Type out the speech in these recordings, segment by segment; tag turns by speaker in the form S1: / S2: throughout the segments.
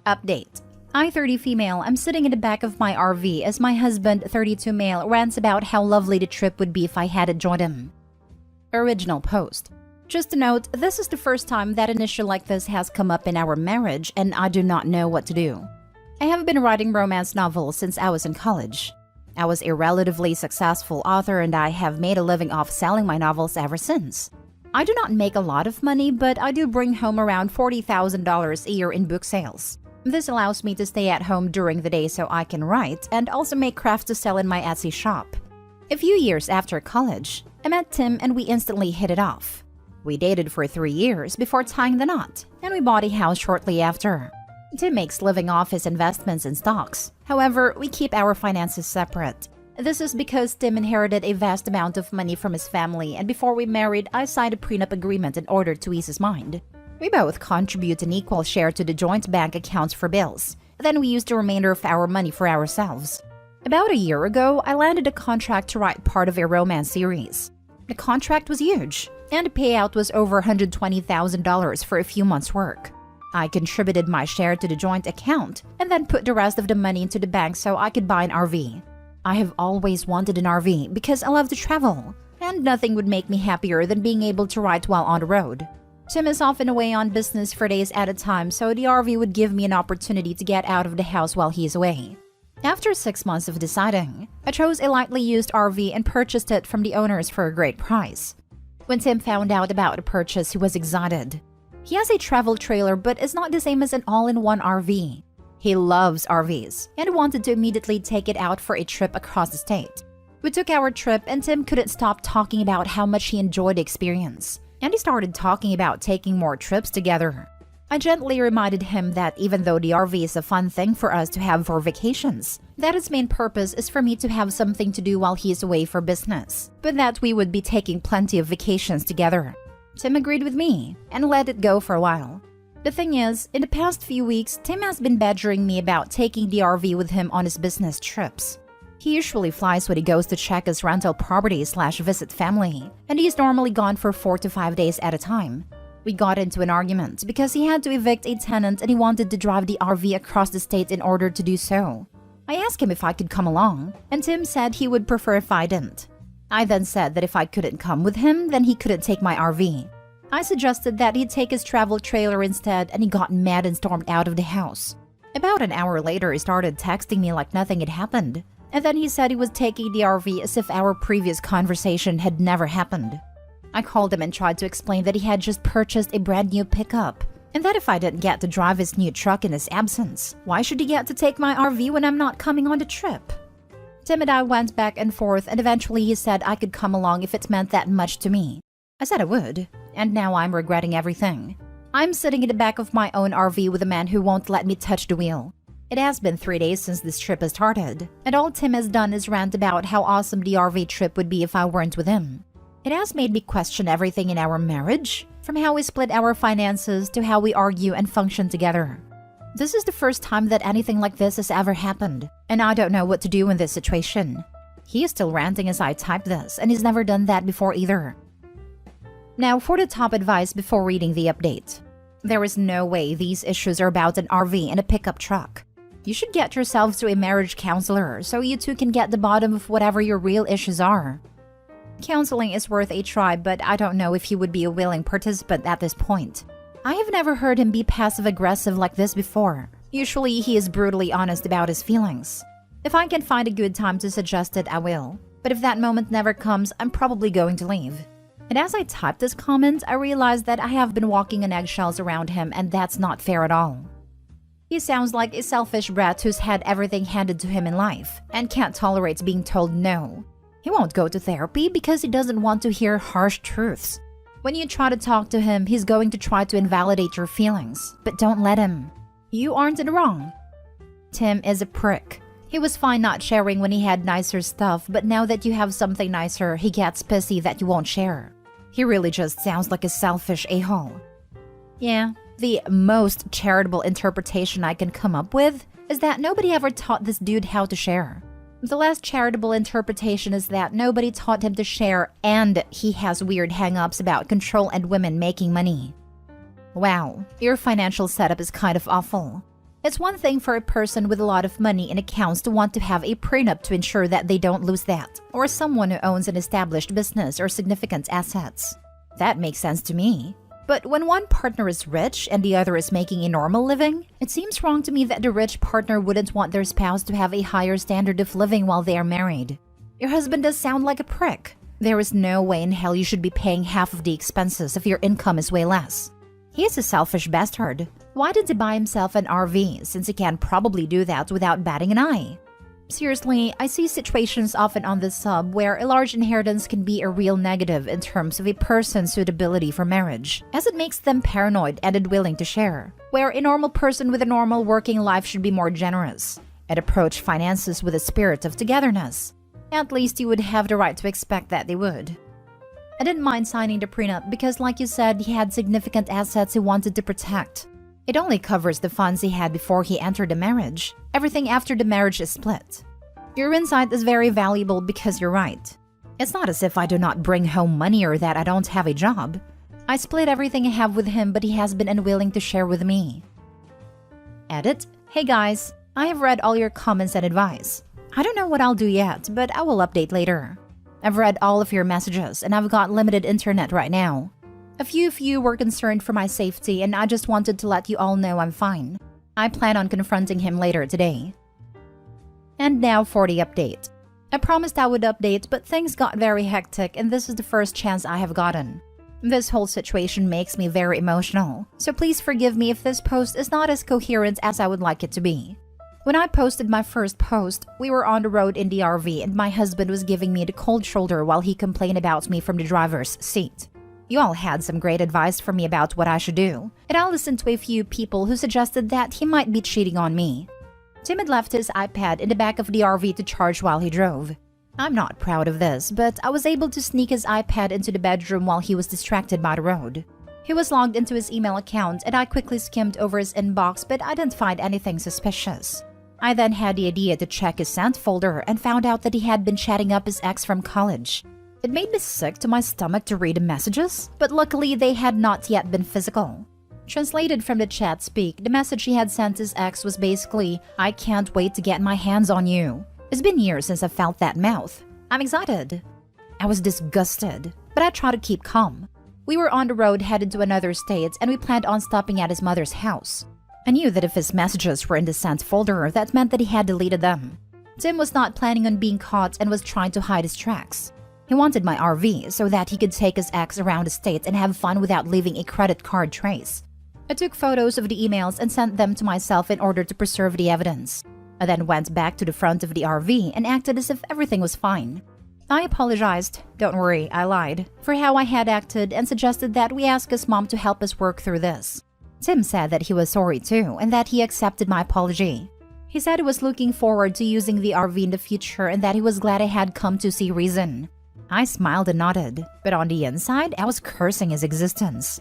S1: Update. I, 30 female, am sitting in the back of my RV as my husband, 32 male, rants about how lovely the trip would be if I hadn't joined him. Original post. Just a note, this is the first time that an issue like this has come up in our marriage, and I do not know what to do. I have been writing romance novels since I was in college. I was a relatively successful author and I have made a living off selling my novels ever since. I do not make a lot of money, but I do bring home around $40,000 a year in book sales. This allows me to stay at home during the day so I can write and also make crafts to sell in my Etsy shop. A few years after college, I met Tim and we instantly hit it off. We dated for 3 years before tying the knot, and we bought a house shortly after. Tim makes living off his investments in stocks. However, we keep our finances separate. This is because Tim inherited a vast amount of money from his family, and before we married, I signed a prenup agreement in order to ease his mind. We both contribute an equal share to the joint bank accounts for bills. Then we use the remainder of our money for ourselves. About a year ago, I landed a contract to write part of a romance series. The contract was huge, and the payout was over $120,000 for a few months' work. I contributed my share to the joint account and then put the rest of the money into the bank so I could buy an RV. I have always wanted an RV because I love to travel, and nothing would make me happier than being able to write while on the road. Tim is often away on business for days at a time, so the RV would give me an opportunity to get out of the house while he is away. After 6 months of deciding, I chose a lightly used RV and purchased it from the owners for a great price. When Tim found out about the purchase, he was excited. He has a travel trailer, but it's not the same as an all-in-one RV. He loves RVs and wanted to immediately take it out for a trip across the state. We took our trip and Tim couldn't stop talking about how much he enjoyed the experience, and he started talking about taking more trips together. I gently reminded him that even though the RV is a fun thing for us to have for vacations, that its main purpose is for me to have something to do while he is away for business, but that we would be taking plenty of vacations together. Tim agreed with me and let it go for a while. The thing is, in the past few weeks, Tim has been badgering me about taking the RV with him on his business trips. He usually flies when he goes to check his rental property/visit family, and he's normally gone for 4 to 5 days at a time. We got into an argument because he had to evict a tenant and he wanted to drive the RV across the state in order to do so. I asked him if I could come along, and Tim said he would prefer if I didn't. I then said that if I couldn't come with him, then he couldn't take my RV. I suggested that he'd take his travel trailer instead, and he got mad and stormed out of the house. About an hour later, he started texting me like nothing had happened, and then he said he was taking the RV as if our previous conversation had never happened. I called him and tried to explain that he had just purchased a brand new pickup, and that if I didn't get to drive his new truck in his absence, why should he get to take my RV when I'm not coming on the trip? Tim and I went back and forth, and eventually he said I could come along if it meant that much to me. I said I would, and now I'm regretting everything. I'm sitting in the back of my own RV with a man who won't let me touch the wheel. It has been 3 days since this trip has started, and all Tim has done is rant about how awesome the RV trip would be if I weren't with him. It has made me question everything in our marriage, from how we split our finances to how we argue and function together. This is the first time that anything like this has ever happened, and I don't know what to do in this situation. He is still ranting as I type this, and he's never done that before either. Now for the top advice before reading the update. There is no way these issues are about an RV and a pickup truck. You should get yourselves to a marriage counselor so you two can get the bottom of whatever your real issues are. Counseling is worth a try, but I don't know if he would be a willing participant at this point. I have never heard him be passive-aggressive like this before. Usually, he is brutally honest about his feelings. If I can find a good time to suggest it, I will. But if that moment never comes, I'm probably going to leave. And as I typed this comment, I realized that I have been walking on eggshells around him, and that's not fair at all. He sounds like a selfish brat who's had everything handed to him in life and can't tolerate being told no. He won't go to therapy because he doesn't want to hear harsh truths. When you try to talk to him, he's going to try to invalidate your feelings, but don't let him. You aren't in the wrong. Tim is a prick. He was fine not sharing when he had nicer stuff, but now that you have something nicer, he gets pissy that you won't share. He really just sounds like a selfish a-hole. Yeah, the most charitable interpretation I can come up with is that nobody ever taught this dude how to share. The less charitable interpretation is that nobody taught him to share, and he has weird hang-ups about control and women making money. Wow, your financial setup is kind of awful. It's one thing for a person with a lot of money in accounts to want to have a prenup to ensure that they don't lose that, or someone who owns an established business or significant assets. That makes sense to me. But when one partner is rich and the other is making a normal living, it seems wrong to me that the rich partner wouldn't want their spouse to have a higher standard of living while they are married. Your husband does sound like a prick. There is no way in hell you should be paying half of the expenses if your income is way less. He is a selfish bastard. Why did he buy himself an RV since he can probably do that without batting an eye? Seriously, I see situations often on this sub where a large inheritance can be a real negative in terms of a person's suitability for marriage, as it makes them paranoid and unwilling to share, where a normal person with a normal working life should be more generous and approach finances with a spirit of togetherness. At least you would have the right to expect that they would. I didn't mind signing the prenup because, like you said, he had significant assets he wanted to protect. It only covers the funds he had before he entered the marriage. Everything after the marriage is split. Your insight is very valuable because you're right. It's not as if I do not bring home money or that I don't have a job. I split everything I have with him, but he has been unwilling to share with me. Edit. Hey guys, I have read all your comments and advice. I don't know what I'll do yet, but I will update later. I've read all of your messages and I've got limited internet right now. A few of you were concerned for my safety and I just wanted to let you all know I'm fine. I plan on confronting him later today. And now for the update. I promised I would update, but things got very hectic and this is the first chance I have gotten. This whole situation makes me very emotional, so please forgive me if this post is not as coherent as I would like it to be. When I posted my first post, we were on the road in the RV and my husband was giving me the cold shoulder while he complained about me from the driver's seat. You all had some great advice for me about what I should do, and I listened to a few people who suggested that he might be cheating on me. Tim had left his iPad in the back of the RV to charge while he drove. I'm not proud of this, but I was able to sneak his iPad into the bedroom while he was distracted by the road. He was logged into his email account and I quickly skimmed over his inbox, but I didn't find anything suspicious. I then had the idea to check his sent folder and found out that he had been chatting up his ex from college. It made me sick to my stomach to read the messages, but luckily they had not yet been physical. Translated from the chat speak, the message he had sent his ex was basically, "I can't wait to get my hands on you. It's been years since I felt that mouth. I'm excited." I was disgusted, but I tried to keep calm. We were on the road headed to another state and we planned on stopping at his mother's house. I knew that if his messages were in the sent folder, that meant that he had deleted them. Tim was not planning on being caught and was trying to hide his tracks. He wanted my RV so that he could take his ex around the state and have fun without leaving a credit card trace. I took photos of the emails and sent them to myself in order to preserve the evidence. I then went back to the front of the RV and acted as if everything was fine. I apologized, don't worry, I lied, for how I had acted and suggested that we ask his mom to help us work through this. Tim said that he was sorry too and that he accepted my apology. He said he was looking forward to using the RV in the future and that he was glad I had come to see reason. I smiled and nodded, but on the inside, I was cursing his existence.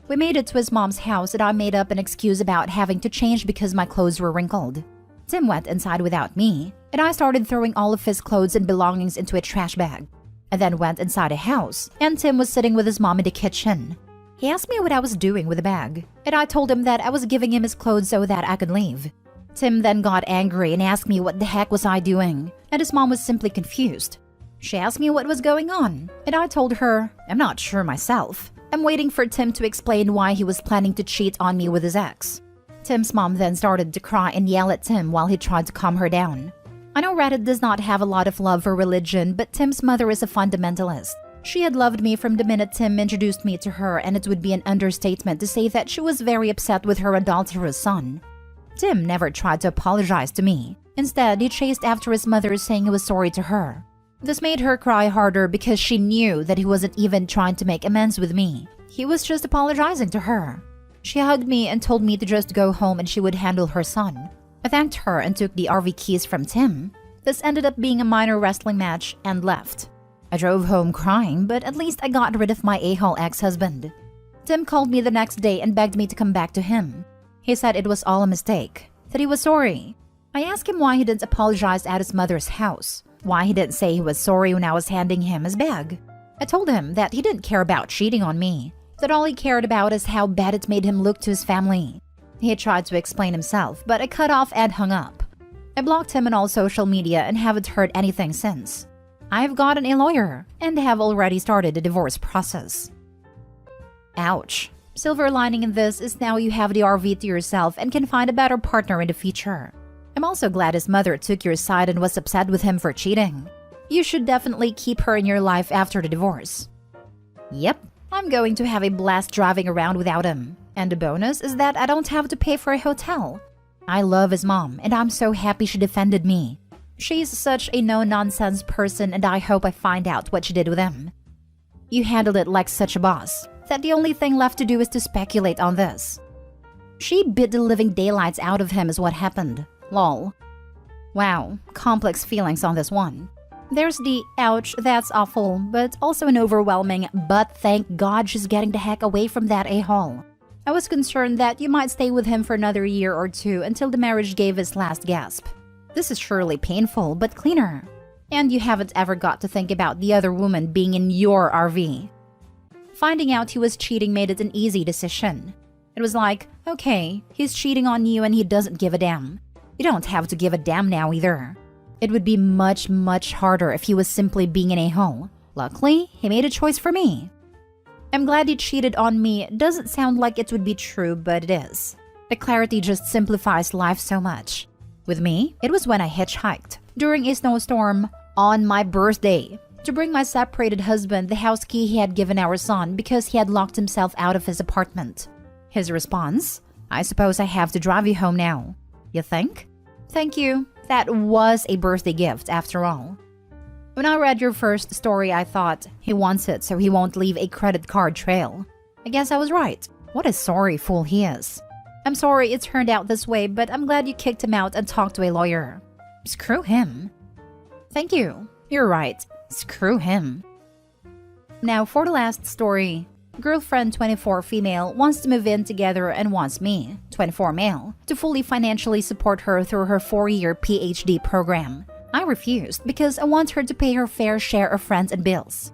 S1: We made it to his mom's house and I made up an excuse about having to change because my clothes were wrinkled. Tim went inside without me, and I started throwing all of his clothes and belongings into a trash bag. I then went inside a house, and Tim was sitting with his mom in the kitchen. He asked me what I was doing with the bag, and I told him that I was giving him his clothes so that I could leave. Tim then got angry and asked me what the heck was I doing, and his mom was simply confused. She asked me what was going on, and I told her, I'm not sure myself. I'm waiting for Tim to explain why he was planning to cheat on me with his ex. Tim's mom then started to cry and yell at Tim while he tried to calm her down. I know Reddit does not have a lot of love for religion, but Tim's mother is a fundamentalist. She had loved me from the minute Tim introduced me to her, and it would be an understatement to say that she was very upset with her adulterous son. Tim never tried to apologize to me. Instead, he chased after his mother saying he was sorry to her. This made her cry harder because she knew that he wasn't even trying to make amends with me. He was just apologizing to her. She hugged me and told me to just go home and she would handle her son. I thanked her and took the RV keys from Tim. This ended up being a minor wrestling match and left. I drove home crying, but at least I got rid of my a-hole ex-husband. Tim called me the next day and begged me to come back to him. He said it was all a mistake, that he was sorry. I asked him why he didn't apologize at his mother's house, why he didn't say he was sorry when I was handing him his bag. I told him that he didn't care about cheating on me, that all he cared about is how bad it made him look to his family. He tried to explain himself, but I cut off and hung up. I blocked him on all social media and haven't heard anything since. I've gotten a lawyer and have already started the divorce process. Ouch. Silver lining in this is now you have the RV to yourself and can find a better partner in the future. I'm also glad his mother took your side and was upset with him for cheating. You should definitely keep her in your life after the divorce. Yep, I'm going to have a blast driving around without him. And the bonus is that I don't have to pay for a hotel. I love his mom, and I'm so happy she defended me. She's such a no-nonsense person, and I hope I find out what she did with him. You handled it like such a boss, that the only thing left to do is to speculate on this. She bit the living daylights out of him is what happened. Lol. Wow, complex feelings on this one. There's the ouch, that's awful, but also an overwhelming, but thank God she's getting the heck away from that a-hole. I was concerned that you might stay with him for another year or two until the marriage gave its last gasp. This is surely painful, but cleaner. And you haven't ever got to think about the other woman being in your RV. Finding out he was cheating made it an easy decision. It was like, okay, he's cheating on you and he doesn't give a damn. You don't have to give a damn now either. It would be much, much harder if he was simply being an a-hole. Luckily, he made a choice for me. I'm glad he cheated on me. Doesn't sound like it would be true, but it is. The clarity just simplifies life so much. With me, it was when I hitchhiked, during a snowstorm, on my birthday, to bring my separated husband the house key he had given our son because he had locked himself out of his apartment. His response? I suppose I have to drive you home now. You think? Thank you. That was a birthday gift, after all. When I read your first story, I thought, he wants it so he won't leave a credit card trail. I guess I was right. What a sorry fool he is. I'm sorry it turned out this way, but I'm glad you kicked him out and talked to a lawyer. Screw him. Thank you. You're right. Screw him. Now for the last story. Girlfriend 24 female wants to move in together and wants me, 24 male, to fully financially support her through her 4-year PhD program. I refused because I want her to pay her fair share of rent and bills.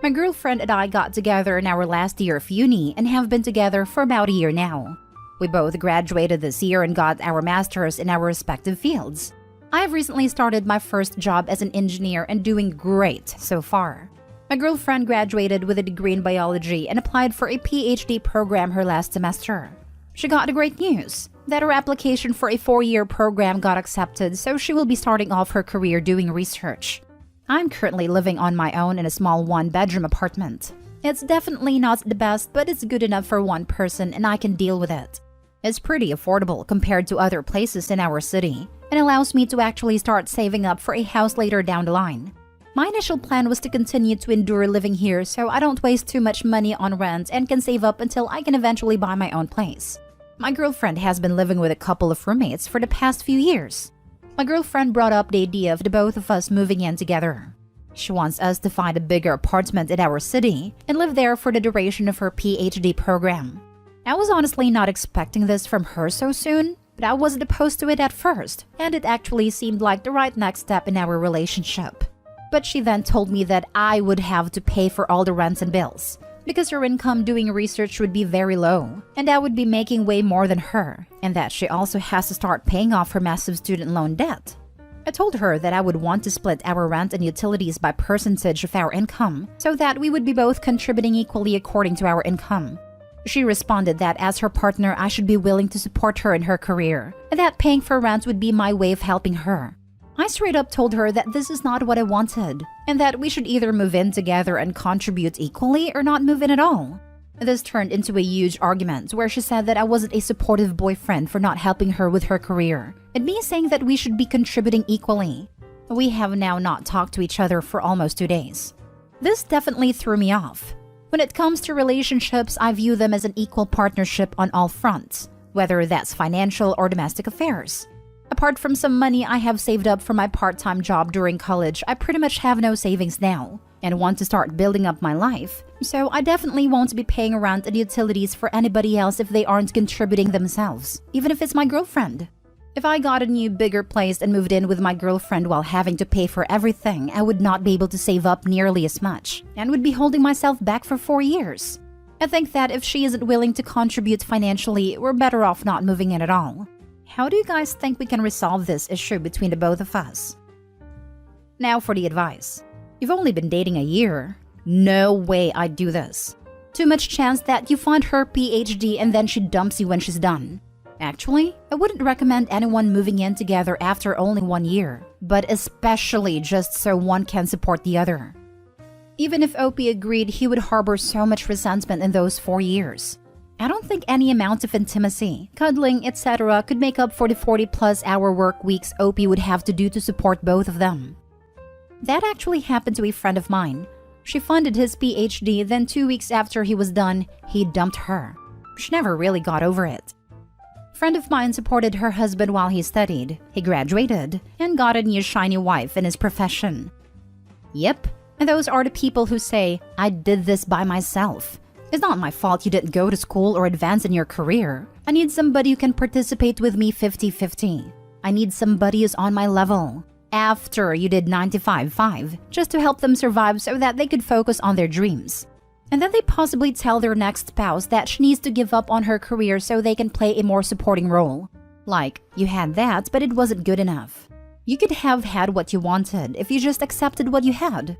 S1: My girlfriend and I got together in our last year of uni and have been together for about a year now. We both graduated this year and got our masters in our respective fields. I've recently started my first job as an engineer and doing great so far. My girlfriend graduated with a degree in biology and applied for a PhD program her last semester. She got the great news that her application for a 4-year program got accepted, so she will be starting off her career doing research. I'm currently living on my own in a small 1-bedroom apartment. It's definitely not the best, but it's good enough for one person and I can deal with it. It's pretty affordable compared to other places in our city and allows me to actually start saving up for a house later down the line. My initial plan was to continue to endure living here so I don't waste too much money on rent and can save up until I can eventually buy my own place. My girlfriend has been living with a couple of roommates for the past few years. My girlfriend brought up the idea of the both of us moving in together. She wants us to find a bigger apartment in our city and live there for the duration of her PhD program. I was honestly not expecting this from her so soon, but I wasn't opposed to it at first, and it actually seemed like the right next step in our relationship. But she then told me that I would have to pay for all the rents and bills, because her income doing research would be very low, and I would be making way more than her, and that she also has to start paying off her massive student loan debt. I told her that I would want to split our rent and utilities by percentage of our income, so that we would be both contributing equally according to our income. She responded that as her partner, I should be willing to support her in her career, and that paying for rent would be my way of helping her. I straight up told her that this is not what I wanted, and that we should either move in together and contribute equally or not move in at all. This turned into a huge argument where she said that I wasn't a supportive boyfriend for not helping her with her career, and me saying that we should be contributing equally. We have now not talked to each other for almost 2 days. This definitely threw me off. When it comes to relationships, I view them as an equal partnership on all fronts, whether that's financial or domestic affairs. Apart from some money I have saved up for my part-time job during college, I pretty much have no savings now and want to start building up my life, so I definitely won't be paying rent and utilities for anybody else if they aren't contributing themselves, even if it's my girlfriend. If I got a new, bigger place and moved in with my girlfriend while having to pay for everything, I would not be able to save up nearly as much and would be holding myself back for 4 years. I think that if she isn't willing to contribute financially, we're better off not moving in at all. How do you guys think we can resolve this issue between the both of us? Now for the advice. You've only been dating a year. No way I'd do this. Too much chance that you find her PhD and then she dumps you when she's done. Actually, I wouldn't recommend anyone moving in together after only 1 year, but especially just so one can support the other. Even if OP agreed, he would harbor so much resentment in those 4 years. I don't think any amount of intimacy, cuddling, etc. could make up for the 40-plus hour work weeks OP would have to do to support both of them. That actually happened to a friend of mine. She funded his PhD, then 2 weeks after he was done, he dumped her. She never really got over it. A friend of mine supported her husband while he studied. He graduated and got a new shiny wife in his profession. Yep, and those are the people who say, I did this by myself. It's not my fault you didn't go to school or advance in your career. I need somebody who can participate with me 50-50. I need somebody who's on my level. After you did 9-to-5, just to help them survive so that they could focus on their dreams. And then they possibly tell their next spouse that she needs to give up on her career so they can play a more supporting role. Like, you had that, but it wasn't good enough. You could have had what you wanted if you just accepted what you had.